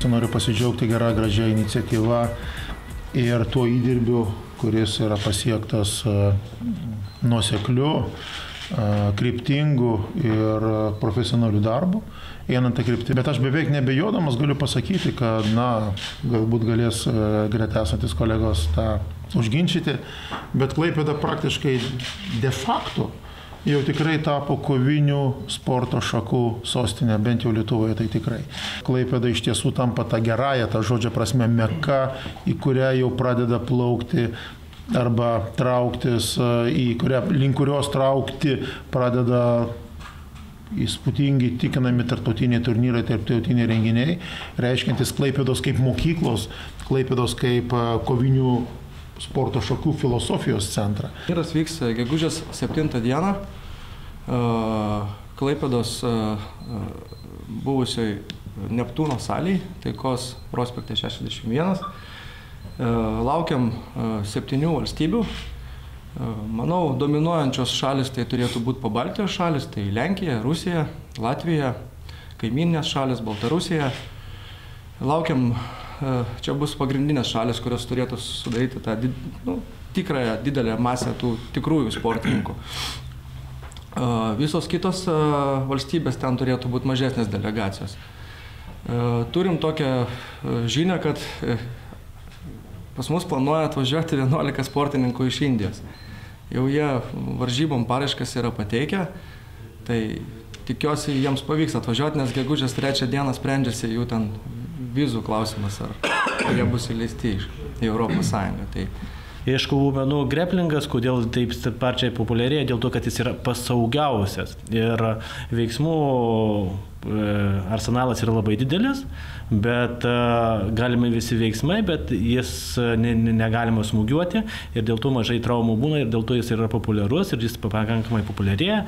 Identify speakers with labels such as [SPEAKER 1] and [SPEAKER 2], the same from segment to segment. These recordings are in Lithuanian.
[SPEAKER 1] Noriu pasidžiaugti gerą, gražią iniciatyvą ir tuo įdirbiu, kuris yra pasiektas nuosekliu, kryptingu ir profesionaliu darbu, einant tą kryptį. Bet aš beveik nebejodamas galiu pasakyti, kad, galbūt galės greta esantis kolegos tą užginčyti, bet Klaipėda praktiškai de facto jau tikrai tapo kovinių sporto šakų sostinė, bent jau Lietuvoje tai tikrai. Klaipėda iš tiesų tampa tą gerąją, tą žodžio prasme, meka, į kurią jau pradeda plaukti arba trauktis, link kurios traukti pradeda įspūdingi tikinami tarptautiniai turnyrai, tarptautiniai renginiai, reiškiantis Klaipėdos kaip mokyklos, Klaipėdos kaip kovinių sporto šakų filosofijos centrą.
[SPEAKER 2] Turnyras vyks gegužės 7 dieną Klaipėdos buvusioj Neptūno salėj, Taikos prospekte 61. Laukiam 7 valstybių. Manau, dominuojančios šalis tai turėtų būti Pabaltijos šalis, tai Lenkija, Rusija, Latvija, kaimyninės šalis, Baltarusija. Laukiam, čia bus pagrindinės šalis, kurios turėtų sudaryti tą tikrąją didelę masę tų tikrųjų sportininkų. Visos kitos valstybės ten turėtų būti mažesnės delegacijos. Turim tokią žinią, kad pas mus planuoja atvažiuoti 11 sportininkų iš Indijos. Jau jie varžybom paraiškas yra pateikę, tai tikiuosi jiems pavyks atvažiuoti, nes gegužės 3 dieną sprendžiasi jų ten vizų klausimas, ar jie bus įleisti į Europos Sąjungą. Tai
[SPEAKER 3] iš kovų menų greplingas, kodėl taip sparčiai populiarėja, dėl to, kad jis yra pasaugiausias ir veiksmų arsenalas yra labai didelis, bet galima visi veiksmai, bet jis negalima smūgiuoti ir dėl to mažai traumų būna ir dėl to jis yra populiarus ir jis pakankamai populiarėja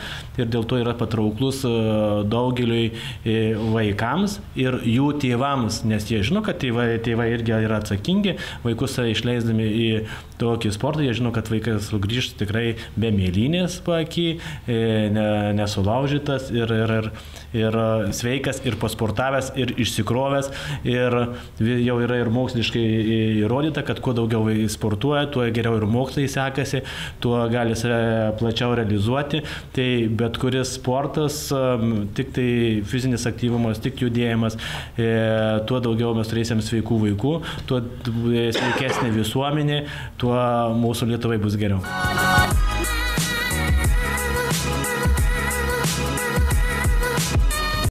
[SPEAKER 3] ir dėl to yra patrauklus daugeliui vaikams ir jų tėvams, nes jie žino, kad tėvai irgi yra atsakingi, vaikus išleisdami į tokį sportą, jie žino, kad vaikas sugrįžs tikrai be mėlynės paakį, nesulaužytas ir sveikas, ir pasportavęs, ir išsikrovęs, ir jau yra ir moksliškai įrodyta, kad kuo daugiau sportuoja, tuo geriau ir mokslai sekasi, tuo gali save plačiau realizuoti. Tai bet kuris sportas, tik tai fizinis aktyvumas, tik judėjimas, tuo daugiau mes turėsim sveikų vaikų, tuo sveikesnė visuomenė, tuo mūsų Lietuvai bus geriau.